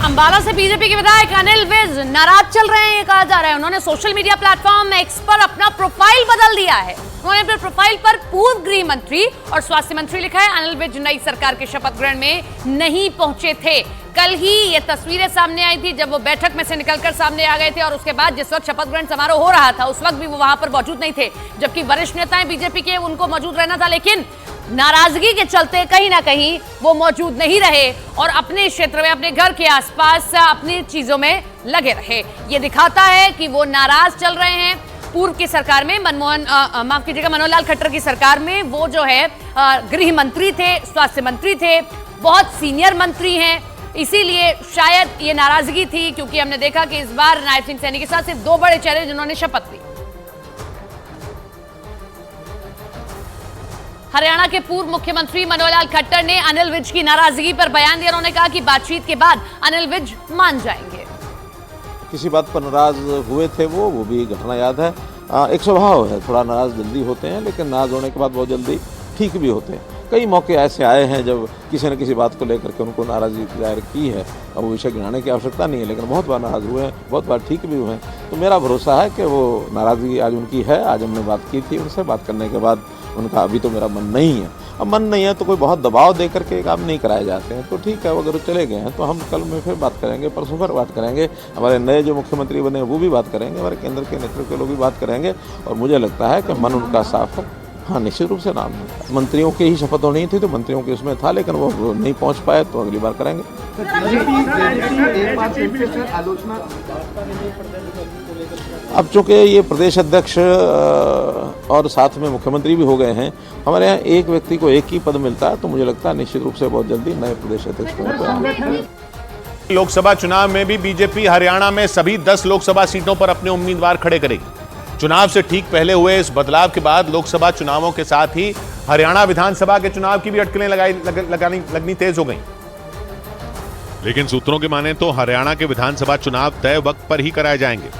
अंबाला से बीजेपी के विधायक अनिल विज नाराज चल रहे हैं, ये कहा जा रहा है। उन्होंने सोशल मीडिया प्लेटफॉर्म एक्स पर अपना प्रोफाइल बदल दिया है। उन्होंने अपने प्रोफाइल पर पूर्व गृह मंत्री और स्वास्थ्य मंत्री लिखा है। अनिल विज नई सरकार के शपथ ग्रहण में नहीं पहुंचे थे। कल ही ये तस्वीरें सामने आई थी जब वो बैठक में से निकलकर सामने आ गए थे, और उसके बाद जिस वक्त शपथ ग्रहण समारोह हो रहा था उस वक्त भी वो वहां पर मौजूद नहीं थे, जबकि वरिष्ठ नेताएं बीजेपी के उनको मौजूद रहना था, लेकिन नाराजगी के चलते कहीं ना कहीं वो मौजूद नहीं रहे और अपने क्षेत्र में, अपने घर के आसपास अपनी चीजों में लगे रहे। ये दिखाता है कि वो नाराज चल रहे हैं। पूर्व की सरकार में मनोहर लाल खट्टर की सरकार में वो जो है गृह मंत्री थे, स्वास्थ्य मंत्री थे, बहुत सीनियर मंत्री हैं, इसीलिए शायद ये नाराजगी थी, क्योंकि हमने देखा कि इस बार नायब सिंह सैनी के साथ सिर्फ दो बड़े चेहरे जिन्होंने शपथ ली। हरियाणा के पूर्व मुख्यमंत्री मनोहर लाल खट्टर ने अनिल विज की नाराजगी पर बयान दिया। उन्होंने कहा कि बातचीत के बाद अनिल विज मान जाएंगे। किसी बात पर नाराज हुए थे वो भी घटना याद है। एक स्वभाव है, थोड़ा नाराज जल्दी होते हैं, लेकिन नाराज होने के बाद बहुत जल्दी ठीक भी होते हैं। कई मौके ऐसे आए हैं जब किसी न किसी बात को लेकर के उनको नाराजगी जाहिर की है। अब वो विषय गिनाने की आवश्यकता नहीं है, लेकिन बहुत बार नाराज हुए हैं, बहुत बार ठीक भी हुए हैं। तो मेरा भरोसा है कि वो नाराजगी आज उनकी है। आज हमने बात की थी उनसे, बात करने के बाद उनका अभी तो मेरा मन नहीं है। अब मन नहीं है तो कोई बहुत दबाव दे करके काम नहीं कराए जाते हैं। तो ठीक है, अगर वो चले गए हैं तो हम कल में फिर बात करेंगे, परसों फिर बात करेंगे। हमारे नए जो मुख्यमंत्री बने वो भी बात करेंगे, हमारे केंद्र के नेतृत्व के लोग भी बात करेंगे, और मुझे लगता है कि मन उनका साफ है। हाँ, निश्चित रूप से नाम है। मंत्रियों की ही शपथ होनी थी तो मंत्रियों के उसमें था, लेकिन वो नहीं पहुंच पाए, तो अगली बार करेंगे। अब चूंकि ये प्रदेश अध्यक्ष और साथ में मुख्यमंत्री भी हो गए हैं, हमारे यहाँ एक व्यक्ति को एक ही पद मिलता है, तो मुझे लगता है निश्चित रूप से बहुत जल्दी नए प्रदेश अध्यक्ष होंगे। लोकसभा चुनाव में भी बीजेपी हरियाणा में सभी 10 लोकसभा सीटों पर अपने उम्मीदवार खड़े करेगी। चुनाव से ठीक पहले हुए इस बदलाव के बाद लोकसभा चुनावों के साथ ही हरियाणा विधानसभा के चुनाव की भी अटकलें लगनी तेज हो गई। लेकिन सूत्रों के माने तो हरियाणा के विधानसभा चुनाव तय वक्त पर ही कराए जाएंगे।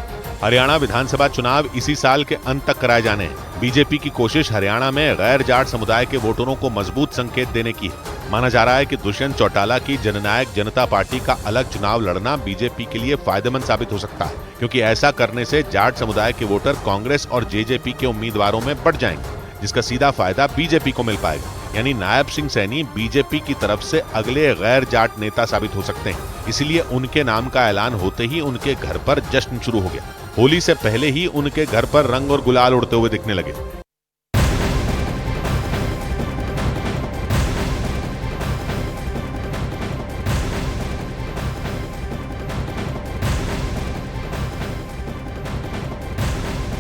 हरियाणा विधानसभा चुनाव इसी साल के अंत तक कराए जाने हैं। बीजेपी की कोशिश हरियाणा में गैर जाट समुदाय के वोटरों को मजबूत संकेत देने की है। माना जा रहा है कि दुष्यंत चौटाला की जननायक जनता पार्टी का अलग चुनाव लड़ना बीजेपी के लिए फायदेमंद साबित हो सकता है, क्योंकि ऐसा करने से जाट समुदाय के वोटर कांग्रेस और जेजेपी के उम्मीदवारों में बढ़ जाएंगे, जिसका सीधा फायदा बीजेपी को मिल पाएगा। यानी नायब सिंह सैनी बीजेपी की तरफ से अगले गैर जाट नेता साबित हो सकते हैं। इसलिए उनके नाम का ऐलान होते ही उनके घर पर जश्न शुरू हो गया। होली से पहले ही उनके घर पर रंग और गुलाल उड़ते हुए दिखने लगे।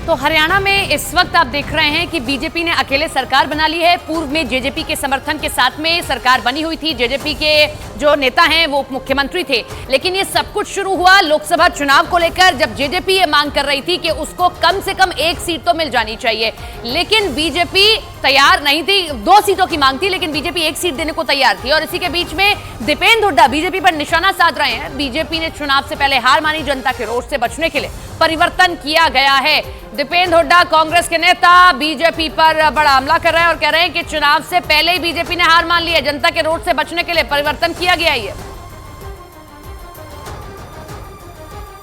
तो हरियाणा में इस वक्त आप देख रहे हैं कि बीजेपी ने अकेले सरकार बना ली है। पूर्व में जेजेपी के समर्थन के साथ में सरकार बनी हुई थी। जेजेपी के जो नेता हैं वो मुख्यमंत्री थे, लेकिन ये सब कुछ शुरू हुआ लोकसभा चुनाव को लेकर, जब जेजेपी ये मांग कर रही थी कि उसको कम से कम एक सीट तो मिल जानी चाहिए, लेकिन बीजेपी तैयार नहीं थी। 2 सीटों की मांग थी, लेकिन बीजेपी 1 सीट देने को तैयार थी। और इसी के बीच में दीपेंद्र हुड्डा बीजेपी पर निशाना साध रहे हैं। बीजेपी ने चुनाव से पहले हार मानी, जनता के रोष से बचने के लिए परिवर्तन किया गया है। दीपेंद्र हुड्डा कांग्रेस के नेता बीजेपी पर बड़ा हमला कर रहे हैं और कह रहे हैं कि चुनाव से पहले ही बीजेपी ने हार मान ली है, जनता के रोष से बचने के लिए परिवर्तन किया गया है।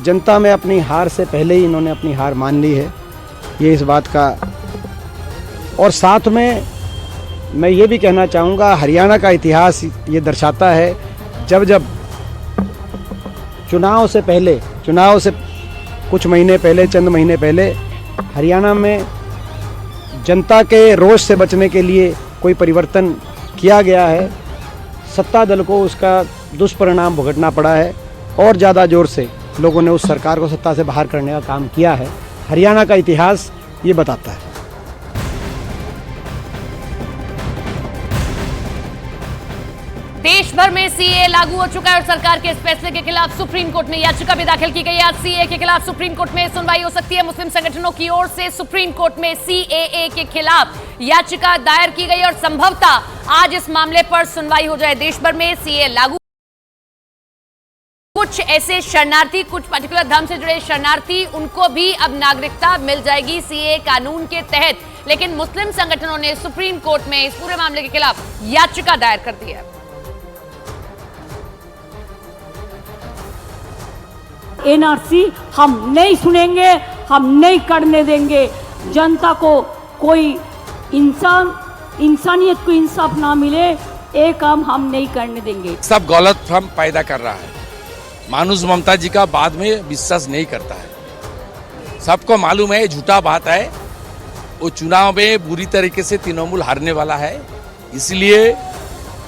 जनता में अपनी हार से पहले ही इन्होंने अपनी हार मान ली है, ये इस बात का। और साथ में मैं ये भी कहना चाहूँगा, हरियाणा का इतिहास ये दर्शाता है, जब जब चुनाव से कुछ महीने पहले, चंद महीने पहले हरियाणा में जनता के रोष से बचने के लिए कोई परिवर्तन किया गया है, सत्ता दल को उसका दुष्परिणाम भुगतना पड़ा है और ज़्यादा जोर से लोगों ने उस सरकार को सत्ता से बाहर करने का काम किया है। हरियाणा का इतिहास ये बताता है। देश भर में सीए लागू हो चुका है और सरकार के इस फैसले के खिलाफ सुप्रीम कोर्ट में याचिका भी दाखिल की गई है। आज सीए के खिलाफ सुप्रीम कोर्ट में सुनवाई हो सकती है। मुस्लिम संगठनों की ओर से सुप्रीम कोर्ट में सीएए के खिलाफ याचिका दायर की गई और संभवतः आज इस मामले पर सुनवाई हो जाए। देश भर में सीए लागू, कुछ ऐसे शरणार्थी, कुछ पर्टिकुलर धर्म से जुड़े शरणार्थी, उनको भी अब नागरिकता मिल जाएगी सीए कानून के तहत। लेकिन मुस्लिम संगठनों ने सुप्रीम कोर्ट में इस पूरे मामले के खिलाफ याचिका दायर कर दी है। एनआरसी हम नहीं सुनेंगे, हम नहीं करने देंगे। जनता को कोई इंसानियत को इंसाफ ना मिले, ये काम हम नहीं करने देंगे। सब गलत भ्रम पैदा कर रहा है। मानुष ममता जी का बाद में विश्वास नहीं करता है। सबको मालूम है झूठा बात है। वो चुनाव में बुरी तरीके से तृणमूल हारने वाला है, इसलिए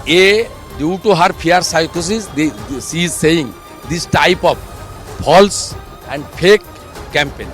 ये ड्यू टू हर फियर साइकोसिस she is saying this type of false and fake campaign.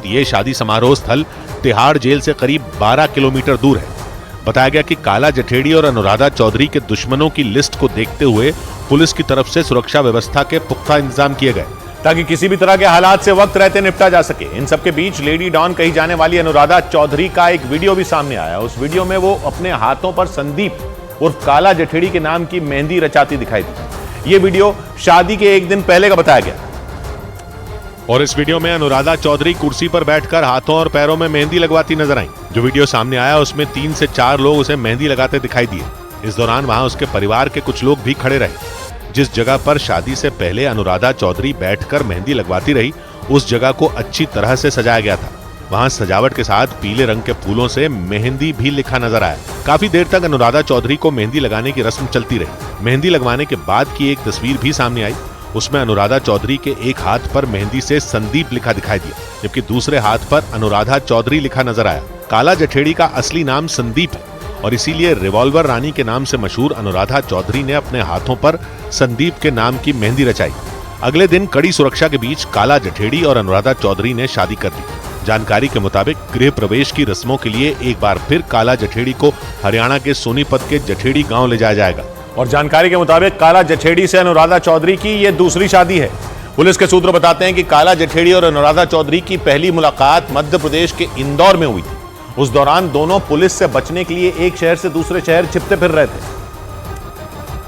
ये शादी समारोह स्थल तिहाड़ जेल से करीब 12 किलोमीटर दूर है। बताया गया कि काला जठेड़ी और अनुराधा चौधरी के दुश्मनों की लिस्ट को देखते हुए पुलिस की तरफ से सुरक्षा व्यवस्था के पुख्ता इंतजाम किए गए ताकि किसी भी तरह के हालात से वक्त रहते निपटा जा सके। इन सबके बीच लेडी डॉन कही जाने वाली अनुराधा चौधरी का एक वीडियो भी सामने आया। उस वीडियो में वो अपने हाथों पर संदीप उर्फ काला जठेड़ी के नाम की मेहंदी रचाती दिखाई दी। ये वीडियो शादी के एक दिन पहले का बताया गया और इस वीडियो में अनुराधा चौधरी कुर्सी पर बैठकर हाथों और पैरों में मेहंदी लगवाती नजर आई। जो वीडियो सामने आया उसमें 3 से 4 लोग उसे मेहंदी लगाते दिखाई दिए। इस दौरान वहां उसके परिवार के कुछ लोग भी खड़े रहे। जिस जगह पर शादी से पहले अनुराधा चौधरी बैठकर मेहंदी लगवाती रही, उस जगह को अच्छी तरह से सजाया गया था। वहां सजावट के साथ पीले रंग के फूलों से मेहंदी भी लिखा नजर आया। काफी देर तक अनुराधा चौधरी को मेहंदी लगाने की रस्म चलती रही। मेहंदी लगवाने के बाद की एक तस्वीर भी सामने आई। उसमें अनुराधा चौधरी के एक हाथ पर मेहंदी से संदीप लिखा दिखाई दिया, जबकि दूसरे हाथ पर अनुराधा चौधरी लिखा नजर आया। काला जठेड़ी का असली नाम संदीप है और इसीलिए रिवॉल्वर रानी के नाम से मशहूर अनुराधा चौधरी ने अपने हाथों पर संदीप के नाम की मेहंदी रचाई। अगले दिन कड़ी सुरक्षा के बीच काला जठेड़ी और अनुराधा चौधरी ने शादी कर ली। जानकारी के मुताबिक गृह प्रवेश की रस्मों के लिए एक बार फिर काला जठेड़ी को हरियाणा के सोनीपत के जठेड़ी गांव ले जाया जाएगा। और जानकारी के मुताबिक काला जठेड़ी से अनुराधा चौधरी की यह दूसरी शादी है। पुलिस के सूत्र बताते हैं कि काला जठेड़ी और अनुराधा चौधरी की पहली मुलाकात मध्य प्रदेश के इंदौर में हुई थी। उस दौरान दोनों पुलिस से बचने के लिए एक शहर से दूसरे शहर छिपते फिर रहे थे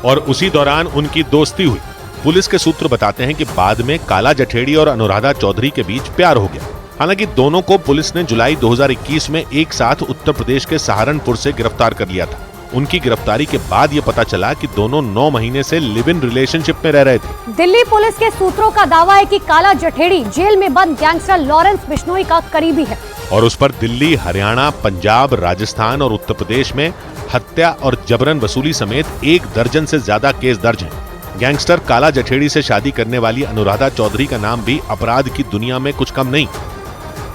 और उसी दौरान उनकी दोस्ती हुई। पुलिस के सूत्र बताते हैं कि बाद में काला जठेड़ी और अनुराधा चौधरी के बीच प्यार हो गया। हालांकि दोनों को पुलिस ने जुलाई 2021 में एक साथ उत्तर प्रदेश के सहारनपुर से गिरफ्तार कर लिया था। उनकी गिरफ्तारी के बाद ये पता चला कि दोनों 9 महीने से लिव इन रिलेशनशिप में रह रहे थे। दिल्ली पुलिस के सूत्रों का दावा है कि काला जठेड़ी जेल में बंद गैंगस्टर लॉरेंस बिश्नोई का करीबी है और उस पर दिल्ली, हरियाणा, पंजाब, राजस्थान और उत्तर प्रदेश में हत्या और जबरन वसूली समेत 1 दर्जन से ज्यादा केस दर्ज हैं। गैंगस्टर काला जठेड़ी से शादी करने वाली अनुराधा चौधरी का नाम भी अपराध की दुनिया में कुछ कम नहीं।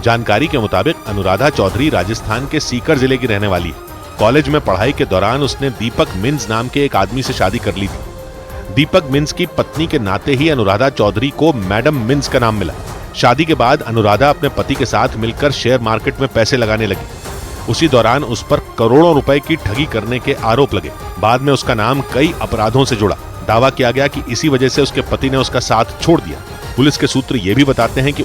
जानकारी के मुताबिक अनुराधा चौधरी राजस्थान के सीकर जिले की रहने वाली है। कॉलेज में पढ़ाई के दौरान उसने दीपक मिन्स नाम के एक आदमी से शादी कर ली थी। दीपक मिन्स की पत्नी के नाते ही अनुराधा चौधरी को मैडम मिन्स का नाम मिला। शादी के बाद अनुराधा अपने पति के साथ मिलकर शेयर मार्केट में पैसे लगाने लगी। उसी दौरान उस पर करोड़ों रुपए की ठगी करने के आरोप लगे। बाद में उसका नाम कई अपराधों से जुड़ा। दावा किया गया कि इसी वजह से उसके पति ने उसका साथ छोड़ दिया। पुलिस के सूत्र ये भी बताते हैं कि